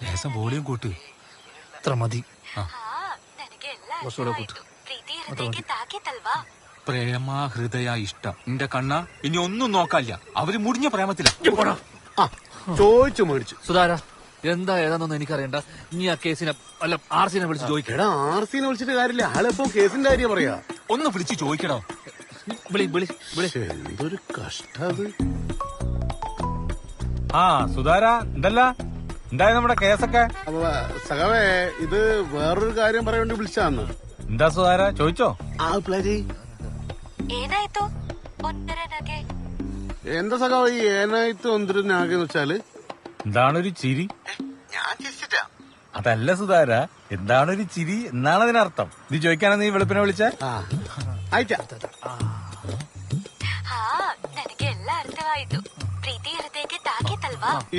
ലേശം വോളിയം കൂട്ട്. ഇത്ര മതി. പ്രേമ ഹൃദയ ഇഷ്ടം നിന്റെ കണ്ണ ഇനി ഒന്നും നോക്കാല്ല. അവര് മുടിഞ്ഞ പ്രേമത്തില. ചോദിച്ചു മേടിച്ചു. സുധാര എന്താ ഏതാന്നൊന്നും എനിക്കറിയണ്ട. നീ ആ കേസിനെ അല്ല ആർസിനെ വിളിച്ച് ചോദിക്കടാ. ആർസിനെ വിളിച്ചിട്ട് കാര്യമില്ല. ആളിപ്പോ കേസിന്റെ കാര്യം പറയാ. ഒന്ന് വിളിച്ച് ചോദിക്കണോ? എന്തൊരു കഷ്ടത്. ആ സുധാര എന്തല്ല എന്തായി നമ്മുടെ കേസൊക്കെ? സഖാവേ ഇത് വേറൊരു കാര്യം പറയാൻ വേണ്ടി വിളിച്ചാന്ന്. എന്താ സുധാര ചോദിച്ചോ? എന്താ സഖാവ് ഈ ഏനായിട്ട് ഒന്നിരുന്നാകെന്ന് വെച്ചാല് എന്താണൊരു ചിരി? ഞാൻ ചിരിച്ചിട്ടാ. അതല്ല സുധാര, എന്താണൊരു ചിരി എന്നാണ് അതിനർത്ഥം. ഇത് ചോദിക്കാനാ നീ വെളുപ്പിനെ വിളിച്ച? ആയിട്ടാ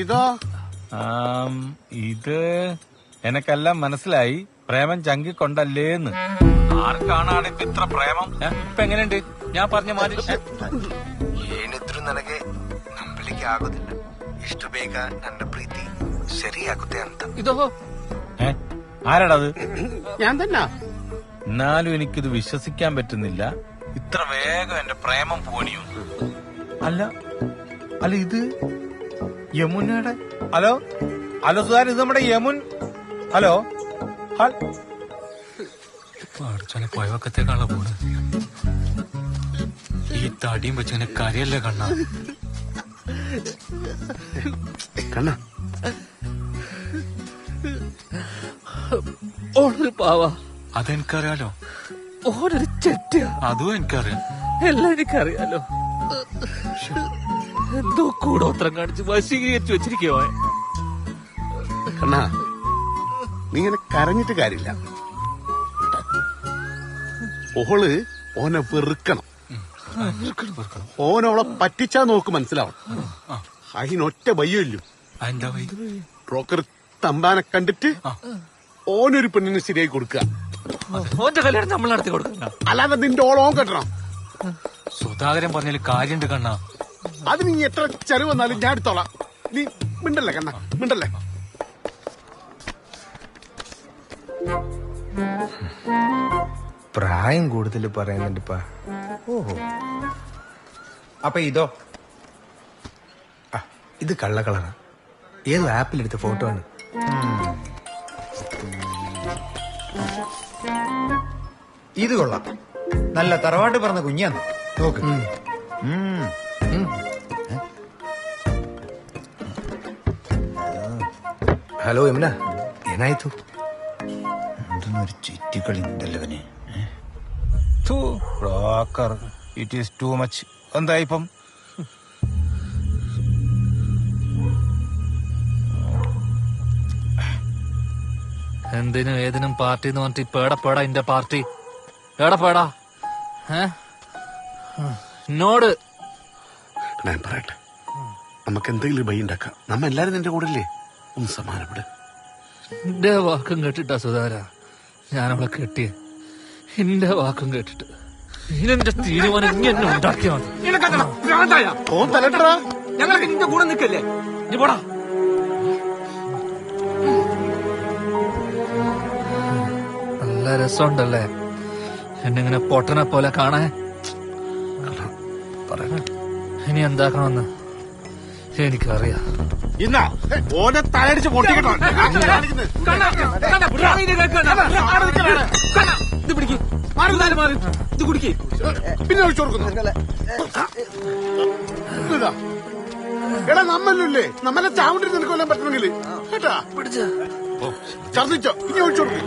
ഇതോ? ഇത് എനക്കെല്ലാം മനസ്സിലായി. പ്രേമം ചങ്കിക്കൊണ്ടല്ലേന്ന്. ആർക്കാണാണ് ഇപ്പൊ ഇത്ര പ്രേമം? ഇപ്പൊ എങ്ങനെയുണ്ട് ഞാൻ പറഞ്ഞ മാതിരി? ಏನಿದ್ರು ನನಗೆ ನಂಬಲಿಕ್ಕೆ ಆಗೋದಿಲ್ಲ. ಇಷ್ಟು ಬೇಗ ನನ್ನ ಪ್ರೀತಿ ಸರಿಯಾಗುತ್ತೆ ಅಂತ. ഇതോ ആരാടത്? ഞാൻ തന്നെ. എന്നാലും എനിക്കിത് വിശ്വസിക്കാൻ പറ്റുന്നില്ല. ഇത്ര വേഗം എന്റെ പ്രേമം പോണിയോ? അല്ല അല്ല ഇത് യമുനയുടെ. ഹലോ ഹലോ സുധാര, ഇത് നമ്മുടെ യമുൻ. ഹലോ ചില പോയവക്കത്തേക്കാണല്ലോ പോണ്. ഈ തടിയും വെച്ചങ്ങനെ കരയല്ലേ കണ്ണ. കണ്ണ ഓളൊരു പാവ. അതെനിക്കറിയാലോ. ഓനൊരു ചെറ്റിയ. അതും എനിക്കറിയാം. എല്ലാം എനിക്കറിയാലോ. എന്തോ കൂടോത്രം കാണിച്ച് വശീകരിച്ചു വെച്ചിരിക്കുവോ. കണ്ണ നീ ഇങ്ങനെ കരഞ്ഞിട്ട് കാര്യമില്ല. ഓള് ഓനെ വെറുക്കണം. ഓനോളെ പറ്റിച്ചാ നോക്ക് മനസ്സിലാവണം. അതിനൊറ്റ വയ്യല്ലോ. എന്താ വൈ? ബ്രോക്കർ തമ്പാനെ കണ്ടിട്ട് ഓനൊരു പെണ്ണിന് ശരിയായി കൊടുക്കുക. ഓന്റെ കല്യാണം നമ്മൾ നടത്തി കൊടുക്കുക. അല്ലാതെ നിന്റെ ഓളോൻ കെട്ടണം. സുധാകരൻ പറഞ്ഞാല് കാര്യണ്ട് കണ്ണ. അത് നീ എത്ര ചെലവ് വന്നാലും ഞാൻ എടുത്തോളാം. നീ മിണ്ടല്ലേ കണ്ണ, മിണ്ടല്ലേ. പ്രായം കൂടുതൽ പറയുന്നുണ്ടിപ്പാ. ഓഹോ, അപ്പൊ ഇതോ? ഇത് കള്ള കളറാ. ഏതോ ആപ്പിലെടുത്ത ഫോട്ടോ ആണ്. ഇത് കൊള്ളാം. നല്ല തറവാട്ട് പറഞ്ഞ കുഞ്ഞാന്ന് നോക്ക്. ഹലോ യമുന, ഏനായിത്തു? എന്തൊന്നൊരു ചുറ്റിക്കളി ഉണ്ടല്ലവന്. Broker, it is too much. എന്താ ഇപ്പം? എന്തിനും ഏതിനും പാർട്ടി എന്ന് പറഞ്ഞിട്ട് ഇപ്പൊ എടപ്പേടാ ഇന്റെ പാർട്ടി. എടപ്പേടാ എന്നോട് ഞാൻ പറയട്ടെ, നമുക്ക് എന്തെങ്കിലും ഭയ ഉണ്ടാക്കാം. നമ്മ എല്ലാരും നിന്റെ കൂടെ അല്ലേ? ഒന്ന് സമാനപ്പെട്. എന്റെ വാക്കും കേട്ടിട്ടാ സുധാര ഞാനവളെ കെട്ടിയ. എന്റെ വാക്കും കേട്ടിട്ട് ഇതിന്റെ തീരുമാനം ഇനി എന്നെ ഉണ്ടാക്കിയാ മതി. ഞങ്ങളൊക്കെ നിന്റെ കൂടെ നിൽക്കല്ലേ? നീ പോടാ. നല്ല രസമുണ്ടല്ലേ എന്നിങ്ങനെ പൊട്ടനെ പോലെ കാണാൻ. ഇനി എന്താക്കണമെന്ന് എനിക്കറിയാം. ഇന്നാ ഓനെ തലടിച്ച് പൊട്ടിക്കട്ടോ. ഇത് പിടിക്ക്, ഇത് കുടിക്ക്. പിന്നെ ഒഴിച്ചു കൊടുക്കുന്നു. എടാ നമ്മല്ലേ നമ്മളെ ചാവണ്ടി നിനക്ക് കൊല്ലാൻ പറ്റണമെങ്കിൽ കേട്ടാ ഛർദിച്ചോ. ഇനി ഒഴിച്ചു കൊടുക്കും.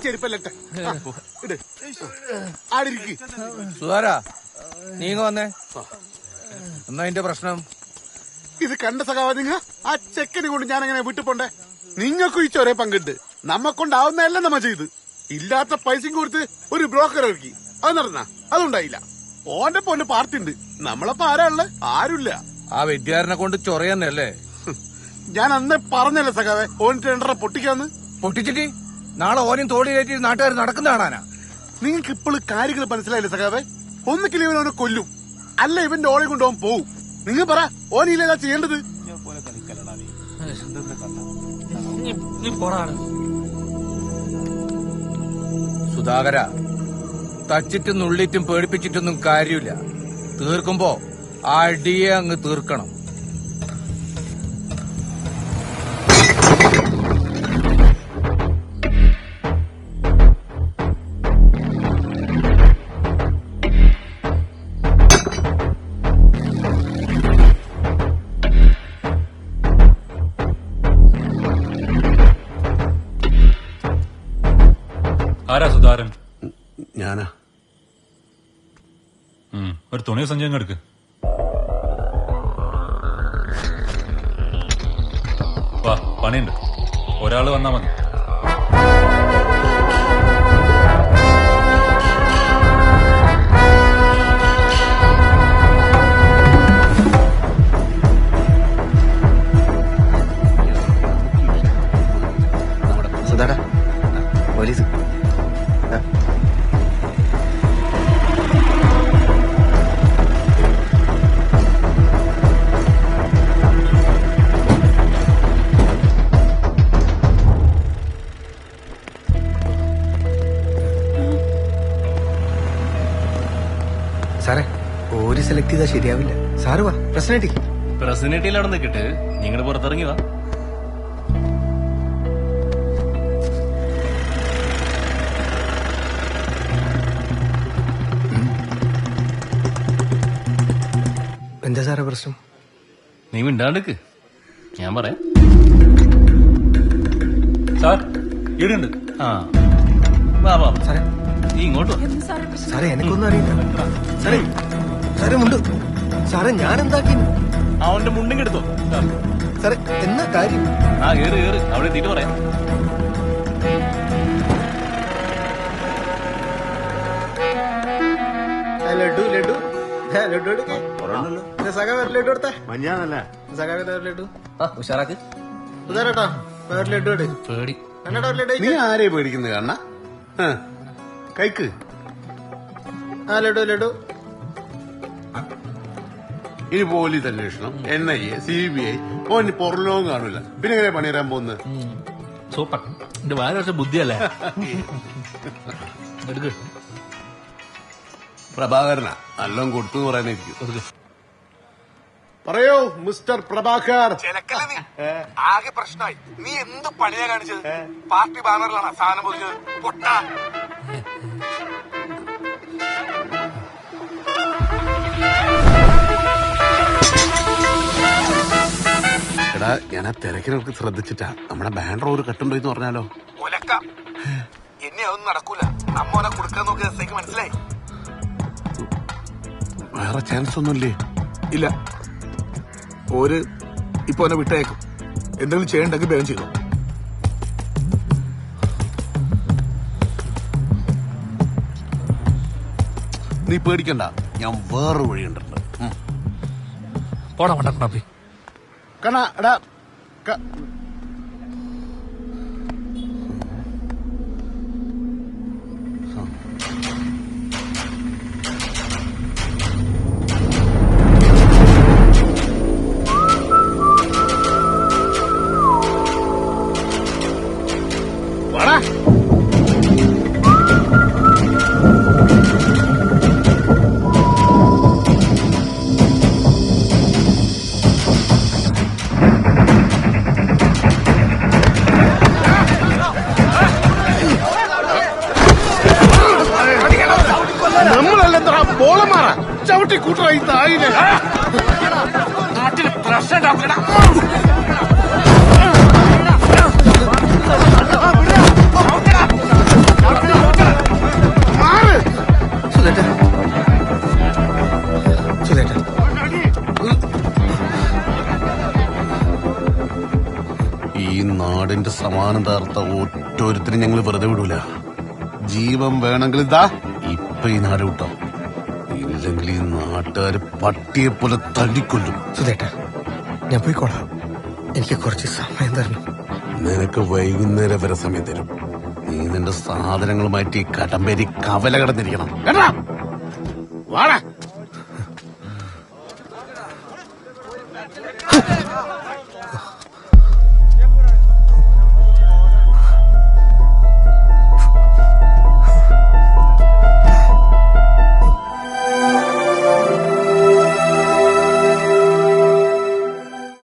ചെരുപ്പല്ലേ ആടിരിക്കും. സുധാര, നീങ്ങ വന്നേ. എന്നാ അതിന്റെ പ്രശ്നം? ഇത് കണ്ട സഖാവ നിങ്ങ ആ ചെക്കനെ കൊണ്ട് ഞാൻ അങ്ങനെ വീട്ടിൽ പോണ്ടേ? നിങ്ങൾക്കും ഈ ചൊരേ പങ്കുണ്ട്. നമ്മ കൊണ്ടാവുന്നതല്ല നമ്മ ചെയ്ത്. ഇല്ലാത്ത പൈസയും കൊടുത്ത് ഒരു ബ്രോക്കർ ഇറക്കി. അത് നടന്ന അതുണ്ടായില്ല. ഓന്റെ പോലെ പാർട്ടി ഉണ്ട്. നമ്മളപ്പോ ആരാ ഉള്ളത്? ആരുമില്ല. ആ വെഡ്യാരനെ കൊണ്ട് ചൊറയന്നല്ലേ? ഞാൻ അന്നേ പറഞ്ഞല്ലേ സഖാവെ ഓൻ ടെൻഡറെ പൊട്ടിക്കാന്ന്. പൊട്ടിച്ചിട്ട് നാളെ ഓനും തോടി കയറ്റി നാട്ടുകാർ നടക്കുന്ന കാണാനാ. നിങ്ങൾക്ക് ഇപ്പോഴും കാര്യങ്ങൾ മനസ്സിലായില്ലേ സഖാവേ? ഒന്നിക്കിൽ ഇവൻ അവനെ കൊല്ലും, അല്ല ഇവന്റെ ഓളെ കൊണ്ടുപോകാൻ പോവും. നിങ്ങൾ പറ, ഓനില്ല ചെയ്യേണ്ടത്? നീ പോടാണ്. സുധാകര, തച്ചിട്ടും നുള്ളിറ്റും പേടിപ്പിച്ചിട്ടൊന്നും കാര്യമില്ല. തീർക്കുമ്പോ ആ അടിയെ അങ്ങ് തീർക്കണം. ആരാ സുധാരൻ? ഞാനാ. ഒരു തുണിയോ സഞ്ചയം എടുക്ക്. വാ, പണിയുണ്ട്. ഒരാള് വന്നാ മതി. സുധാടാ, പോലീസ്. സാറേ, ഓര് സെലക്ട് ചെയ്താൽ ശരിയാവില്ല. സാറ് വാ, പ്രസിഡന്റിൽ അവിടെ നിൽക്കിട്ട് നിങ്ങൾ പുറത്തിറങ്ങി വാ. എന്താ സാറേ പ്രശ്നം? നീ മിണ്ടാണ്ടിക്ക്, ഞാൻ പറയാം. സാർ ഇടുണ്ട്. ആ വാ വാ സാറേ, നീ ഇങ്ങോട്ട് വാ. സാറേ എനിക്കൊന്നും അറിയില്ല. സാറേ, സാറേ മുണ്ട്. സാറേ ഞാൻ എന്താക്കി? അവന്റെ മുണ്ടിങ് എടുത്തോ. സാറേ എന്നാ കാര്യം? ആ കേറ് കേറ്, അവിടെ എത്തിയിട്ട് പറയാം. ലഡു ലഡു ലഡു എടുക്കേ. സഖാ ലഡു എടുത്തേ. മഞ്ഞാന്നല്ലേ സഖാ ലഡു. ഉഷാറാക്ക്. സുധാരേട്ടാ, വേറെ ലഡു എടു. പേടി. കണ്ണടാ ലഡു. നീ ആരെയും പേടിക്കുന്നത് കാണ? കൈക്ക് ആ ലഡു ലഡു. ഇനി പോലീസ് അന്വേഷണം, NIA, CBI, ഓന് പുറലോകം കാണൂല. പിന്നെ എങ്ങനെ പണിയരാൻ പോകുന്നത്? സൂപ്പർ. എന്റെ വേറെ കുറച്ച് ബുദ്ധിയല്ലേ? എടുക്ക്. പ്രഭാകരനാ നല്ലോണം കൊടുത്തു പറയാനായിരിക്കും. പറയോ മിസ്റ്റർ പ്രഭാകർ. ആകെ പ്രശ്നമായി. നീ എന്ത് പണിയാ കാണിച്ചത്? പാർട്ടി ബാനറിലാണ് സാധനം പൊതിഞ്ഞത്. പൊട്ടാ. എടാ, ഞാൻ ആ തിരക്കിനൊക്കെ ശ്രദ്ധിച്ചിട്ടാ. നമ്മുടെ ബാനർ ഒരു കട്ടുണ്ടോ എന്ന് പറഞ്ഞാലോ? ഒലക്ക. എന്നെ അതൊന്നും നടക്കൂല. നമ്മോനെ കൊടുക്കാൻ നോക്കിയ ദിവസത്തേക്ക് മനസ്സിലായി. വേറെ ചാൻസ് ഒന്നുമില്ലേ? ഇല്ല, ഓര് ഇപ്പൊ എന്നെ വിട്ടേക്കും. എന്തെങ്കിലും ചെയ്യണ്ടെങ്കിൽ വേഗം ചെയ്തു. നീ പേടിക്കണ്ട, ഞാൻ വേറൊരു വഴിയുണ്ട്. പോടാ മണ്ടപ്പി. കണ്ണാ എടാ വാടാ. നമ്മളല്ലെന്താ ബോളമാറാ ചവിട്ടി കൂട്ടറായി തായില്ലേ? നാട്ടിൽ പ്രശ്നം ഉണ്ടാക്കണ. സുധേട്ടാ, സുധേട്ടാ. ഈ നാടിന്റെ സമാനം തകർത്ത ഒറ്റൊരുത്തിനും ഞങ്ങൾ വെറുതെ വിടൂല. ജീവൻ വേണമെങ്കിൽ ഇതാ ഇപ്പൊ ഈ നാട് വിട്ടോ, ഇല്ലെങ്കിൽ ഈ നാട്ടുകാര് പട്ടിയെ പോലെ തല്ലിക്കൊല്ലും. സുധേട്ടാ, ഞാൻ പോയിക്കോളാം. എനിക്ക് കുറച്ച് സമയം തരണം. നിനക്ക് വൈകുന്നേരം വരെ സമയം തരും. നീ നിന്റെ സാധനങ്ങളുമായിട്ട് ഈ കടമ്പേരി കവല കിടന്നിരിക്കണം കേട്ടാ വാടാ